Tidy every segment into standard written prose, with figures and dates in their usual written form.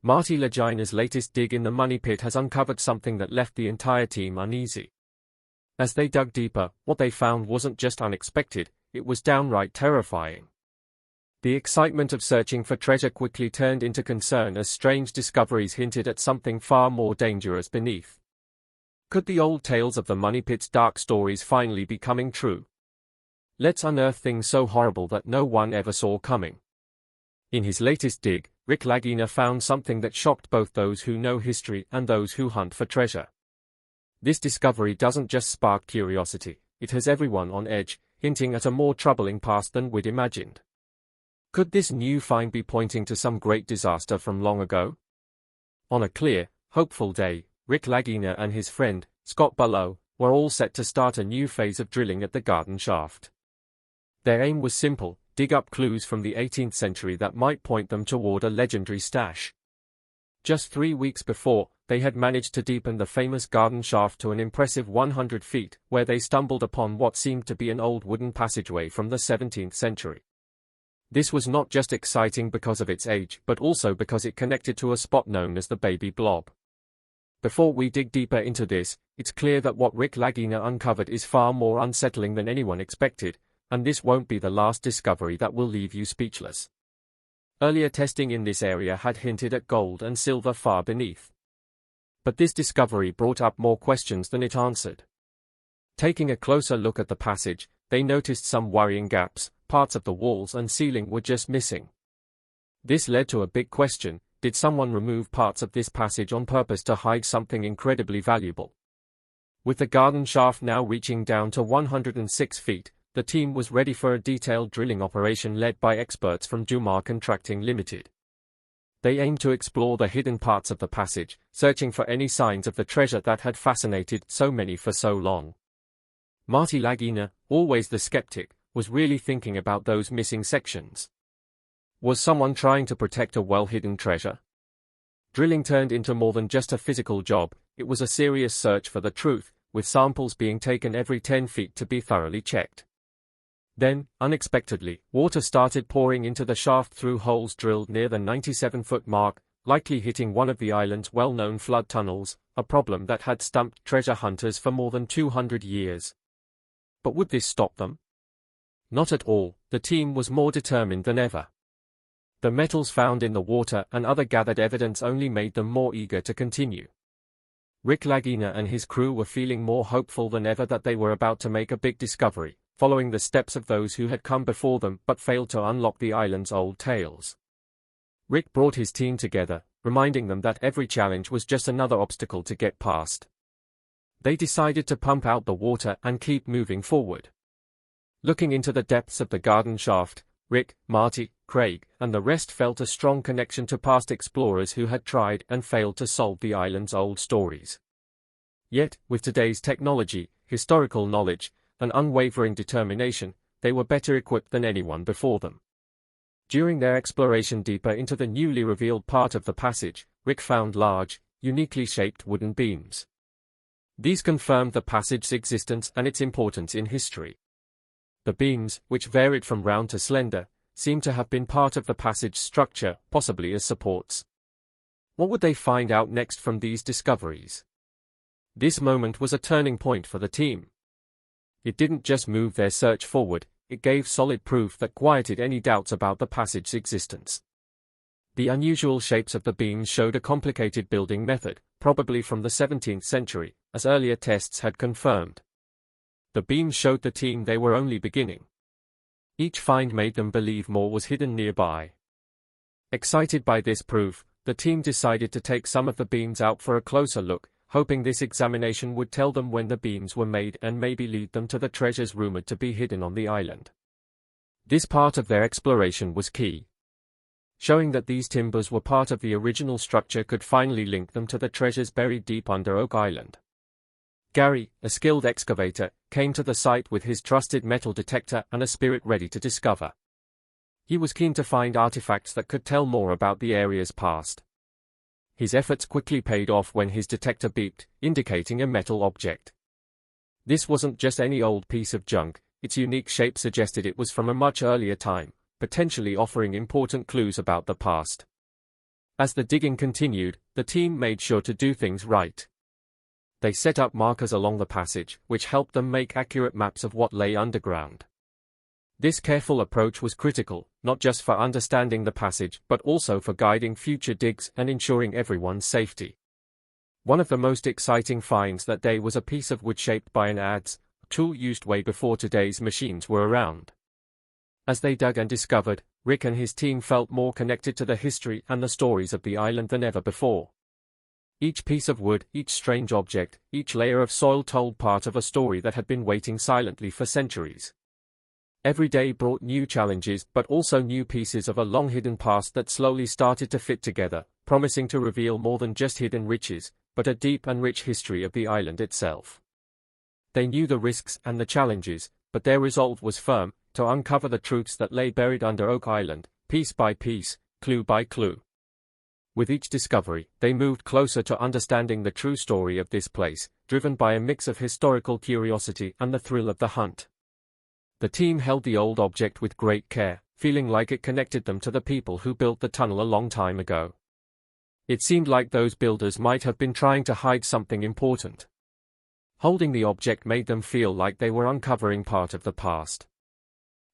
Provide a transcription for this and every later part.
Marty Lagina's latest dig in the money pit has uncovered something that left the entire team uneasy. As they dug deeper, what they found wasn't just unexpected, it was downright terrifying. The excitement of searching for treasure quickly turned into concern as strange discoveries hinted at something far more dangerous beneath. Could the old tales of the money pit's dark stories finally be coming true? Let's unearth things so horrible that no one ever saw coming. In his latest dig, Marty Lagina found something that shocked both those who know history and those who hunt for treasure. This discovery doesn't just spark curiosity, it has everyone on edge, hinting at a more troubling past than we'd imagined. Could this new find be pointing to some great disaster from long ago? On a clear, hopeful day, Marty Lagina and his friend, Scott Bullough, were all set to start a new phase of drilling at the garden shaft. Their aim was simple: dig up clues from the 18th century that might point them toward a legendary stash. Just 3 weeks before, they had managed to deepen the famous garden shaft to an impressive 100 feet, where they stumbled upon what seemed to be an old wooden passageway from the 17th century. This was not just exciting because of its age, but also because it connected to a spot known as the Baby Blob. Before we dig deeper into this, it's clear that what Marty Lagina uncovered is far more unsettling than anyone expected, and this won't be the last discovery that will leave you speechless. Earlier testing in this area had hinted at gold and silver far beneath. But this discovery brought up more questions than it answered. Taking a closer look at the passage, they noticed some worrying gaps. Parts of the walls and ceiling were just missing. This led to a big question: did someone remove parts of this passage on purpose to hide something incredibly valuable? With the garden shaft now reaching down to 106 feet, the team was ready for a detailed drilling operation led by experts from Jumar Contracting Limited. They aimed to explore the hidden parts of the passage, searching for any signs of the treasure that had fascinated so many for so long. Marty Lagina, always the skeptic, was really thinking about those missing sections. Was someone trying to protect a well-hidden treasure? Drilling turned into more than just a physical job, it was a serious search for the truth, with samples being taken every 10 feet to be thoroughly checked. Then, unexpectedly, water started pouring into the shaft through holes drilled near the 97-foot mark, likely hitting one of the island's well-known flood tunnels, a problem that had stumped treasure hunters for more than 200 years. But would this stop them? Not at all, the team was more determined than ever. The metals found in the water and other gathered evidence only made them more eager to continue. Marty Lagina and his crew were feeling more hopeful than ever that they were about to make a big discovery, following the steps of those who had come before them but failed to unlock the island's old tales. Rick brought his team together, reminding them that every challenge was just another obstacle to get past. They decided to pump out the water and keep moving forward. Looking into the depths of the garden shaft, Rick, Marty, Craig, and the rest felt a strong connection to past explorers who had tried and failed to solve the island's old stories. Yet, with today's technology, historical knowledge, and unwavering determination, they were better equipped than anyone before them. During their exploration deeper into the newly revealed part of the passage, Rick found large, uniquely shaped wooden beams. These confirmed the passage's existence and its importance in history. The beams, which varied from round to slender, seemed to have been part of the passage's structure, possibly as supports. What would they find out next from these discoveries? This moment was a turning point for the team. It didn't just move their search forward, it gave solid proof that quieted any doubts about the passage's existence. The unusual shapes of the beams showed a complicated building method, probably from the 17th century, as earlier tests had confirmed. The beams showed the team they were only beginning. Each find made them believe more was hidden nearby. Excited by this proof, the team decided to take some of the beams out for a closer look, hoping this examination would tell them when the beams were made and maybe lead them to the treasures rumored to be hidden on the island. This part of their exploration was key. Showing that these timbers were part of the original structure could finally link them to the treasures buried deep under Oak Island. Gary, a skilled excavator, came to the site with his trusted metal detector and a spirit ready to discover. He was keen to find artifacts that could tell more about the area's past. His efforts quickly paid off when his detector beeped, indicating a metal object. This wasn't just any old piece of junk, its unique shape suggested it was from a much earlier time, potentially offering important clues about the past. As the digging continued, the team made sure to do things right. They set up markers along the passage, which helped them make accurate maps of what lay underground. This careful approach was critical, not just for understanding the passage but also for guiding future digs and ensuring everyone's safety. One of the most exciting finds that day was a piece of wood shaped by an adze, a tool used way before today's machines were around. As they dug and discovered, Rick and his team felt more connected to the history and the stories of the island than ever before. Each piece of wood, each strange object, each layer of soil told part of a story that had been waiting silently for centuries. Every day brought new challenges but also new pieces of a long-hidden past that slowly started to fit together, promising to reveal more than just hidden riches, but a deep and rich history of the island itself. They knew the risks and the challenges, but their resolve was firm, to uncover the truths that lay buried under Oak Island, piece by piece, clue by clue. With each discovery, they moved closer to understanding the true story of this place, driven by a mix of historical curiosity and the thrill of the hunt. The team held the old object with great care, feeling like it connected them to the people who built the tunnel a long time ago. It seemed like those builders might have been trying to hide something important. Holding the object made them feel like they were uncovering part of the past.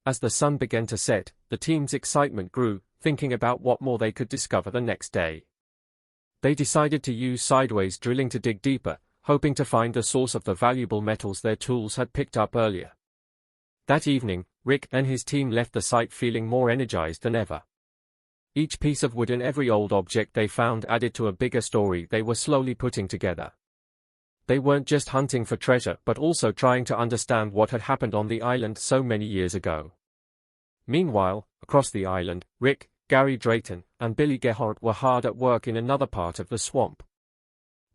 As the sun began to set, the team's excitement grew, thinking about what more they could discover the next day. They decided to use sideways drilling to dig deeper, hoping to find the source of the valuable metals their tools had picked up earlier. That evening, Rick and his team left the site feeling more energized than ever. Each piece of wood and every old object they found added to a bigger story they were slowly putting together. They weren't just hunting for treasure but also trying to understand what had happened on the island so many years ago. Meanwhile, across the island, Rick, Gary Drayton, and Billy Gehart were hard at work in another part of the swamp.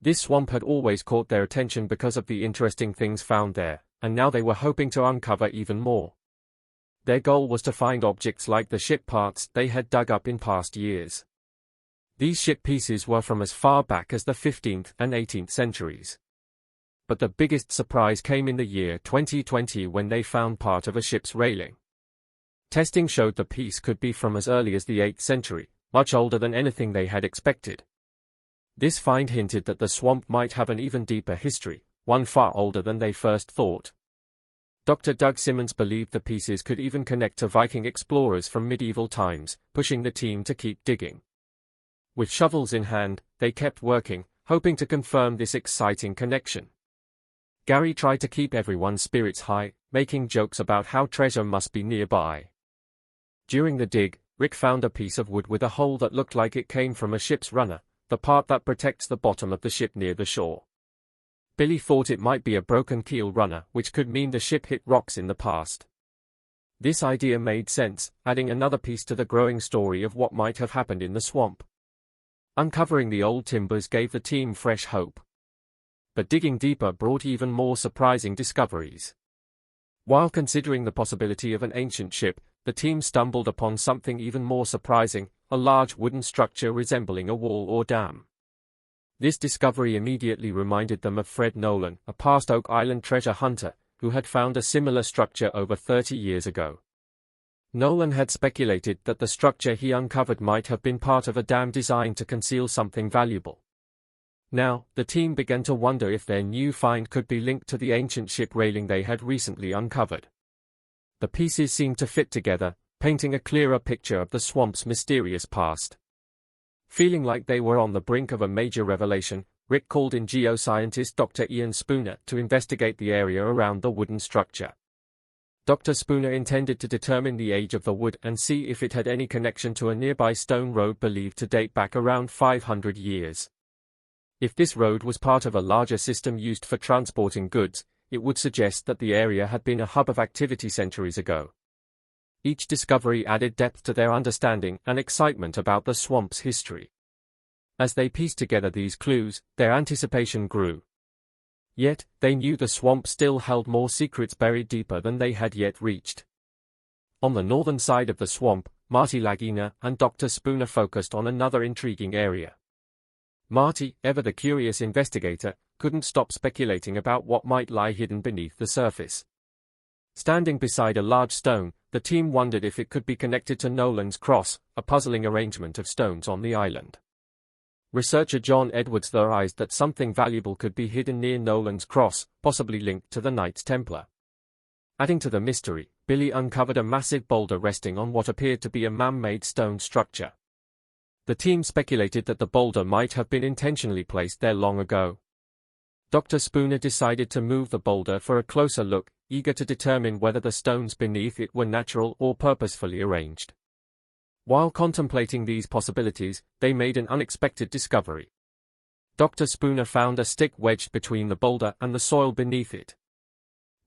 This swamp had always caught their attention because of the interesting things found there, and now they were hoping to uncover even more. Their goal was to find objects like the ship parts they had dug up in past years. These ship pieces were from as far back as the 15th and 18th centuries. But the biggest surprise came in the year 2020 when they found part of a ship's railing. Testing showed the piece could be from as early as the 8th century, much older than anything they had expected. This find hinted that the swamp might have an even deeper history, one far older than they first thought. Dr. Doug Simmons believed the pieces could even connect to Viking explorers from medieval times, pushing the team to keep digging. With shovels in hand, they kept working, hoping to confirm this exciting connection. Gary tried to keep everyone's spirits high, making jokes about how treasure must be nearby. During the dig, Rick found a piece of wood with a hole that looked like it came from a ship's runner, the part that protects the bottom of the ship near the shore. Billy thought it might be a broken keel runner, which could mean the ship hit rocks in the past. This idea made sense, adding another piece to the growing story of what might have happened in the swamp. Uncovering the old timbers gave the team fresh hope. But digging deeper brought even more surprising discoveries. While considering the possibility of an ancient ship, the team stumbled upon something even more surprising, a large wooden structure resembling a wall or dam. This discovery immediately reminded them of Fred Nolan, a past Oak Island treasure hunter, who had found a similar structure over 30 years ago. Nolan had speculated that the structure he uncovered might have been part of a dam designed to conceal something valuable. Now, the team began to wonder if their new find could be linked to the ancient ship railing they had recently uncovered. The pieces seemed to fit together, painting a clearer picture of the swamp's mysterious past. Feeling like they were on the brink of a major revelation, Rick called in geoscientist Dr. Ian Spooner to investigate the area around the wooden structure. Dr. Spooner intended to determine the age of the wood and see if it had any connection to a nearby stone road believed to date back around 500 years. If this road was part of a larger system used for transporting goods, it would suggest that the area had been a hub of activity centuries ago. Each discovery added depth to their understanding and excitement about the swamp's history. As they pieced together these clues, their anticipation grew. Yet, they knew the swamp still held more secrets buried deeper than they had yet reached. On the northern side of the swamp, Marty Lagina and Dr. Spooner focused on another intriguing area. Marty, ever the curious investigator, couldn't stop speculating about what might lie hidden beneath the surface. Standing beside a large stone, the team wondered if it could be connected to Nolan's cross, a puzzling arrangement of stones on the island. Researcher John Edwards theorized that something valuable could be hidden near Nolan's Cross, possibly linked to the Knights Templar. Adding to the mystery, Billy uncovered a massive boulder resting on what appeared to be a man-made stone structure. The team speculated that the boulder might have been intentionally placed there long ago. Dr. Spooner decided to move the boulder for a closer look, eager to determine whether the stones beneath it were natural or purposefully arranged. While contemplating these possibilities, they made an unexpected discovery. Dr. Spooner found a stick wedged between the boulder and the soil beneath it.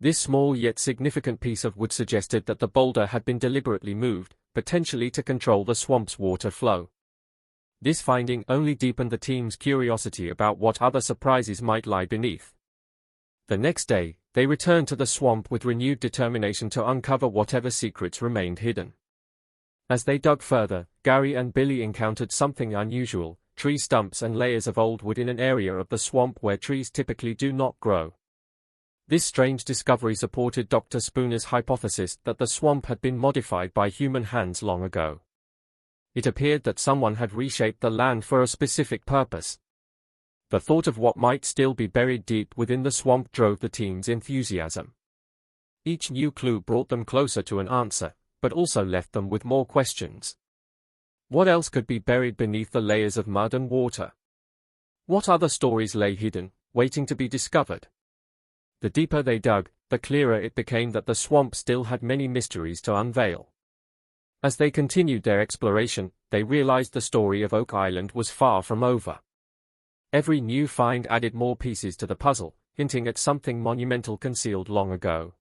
This small yet significant piece of wood suggested that the boulder had been deliberately moved, potentially to control the swamp's water flow. This finding only deepened the team's curiosity about what other surprises might lie beneath. The next day, they returned to the swamp with renewed determination to uncover whatever secrets remained hidden. As they dug further, Gary and Billy encountered something unusual: tree stumps and layers of old wood in an area of the swamp where trees typically do not grow. This strange discovery supported Dr. Spooner's hypothesis that the swamp had been modified by human hands long ago. It appeared that someone had reshaped the land for a specific purpose. The thought of what might still be buried deep within the swamp drove the team's enthusiasm. Each new clue brought them closer to an answer, but also left them with more questions. What else could be buried beneath the layers of mud and water? What other stories lay hidden, waiting to be discovered? The deeper they dug, the clearer it became that the swamp still had many mysteries to unveil. As they continued their exploration, they realized the story of Oak Island was far from over. Every new find added more pieces to the puzzle, hinting at something monumental concealed long ago.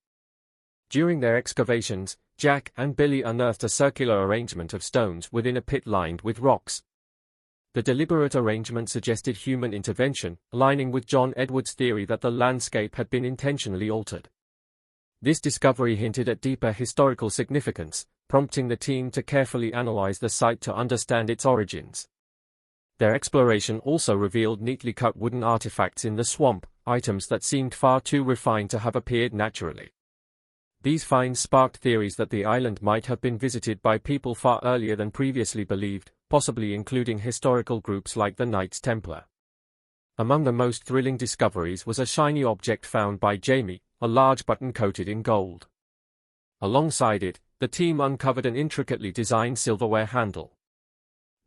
During their excavations, Jack and Billy unearthed a circular arrangement of stones within a pit lined with rocks. The deliberate arrangement suggested human intervention, aligning with John Edwards' theory that the landscape had been intentionally altered. This discovery hinted at deeper historical significance, prompting the team to carefully analyze the site to understand its origins. Their exploration also revealed neatly cut wooden artifacts in the swamp, items that seemed far too refined to have appeared naturally. These finds sparked theories that the island might have been visited by people far earlier than previously believed, possibly including historical groups like the Knights Templar. Among the most thrilling discoveries was a shiny object found by Jamie, a large button coated in gold. Alongside it, the team uncovered an intricately designed silverware handle.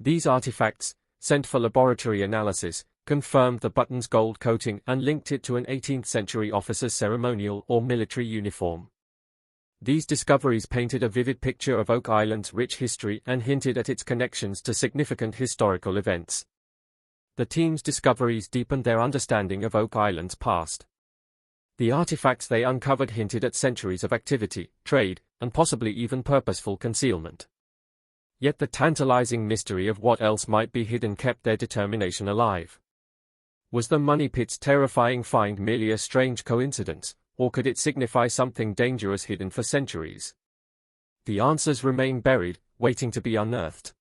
These artifacts, sent for laboratory analysis, confirmed the button's gold coating and linked it to an 18th-century officer's ceremonial or military uniform. These discoveries painted a vivid picture of Oak Island's rich history and hinted at its connections to significant historical events. The team's discoveries deepened their understanding of Oak Island's past. The artifacts they uncovered hinted at centuries of activity, trade, and possibly even purposeful concealment. Yet the tantalizing mystery of what else might be hidden kept their determination alive. Was the Money Pit's terrifying find merely a strange coincidence, or could it signify something dangerous hidden for centuries? The answers remain buried, waiting to be unearthed.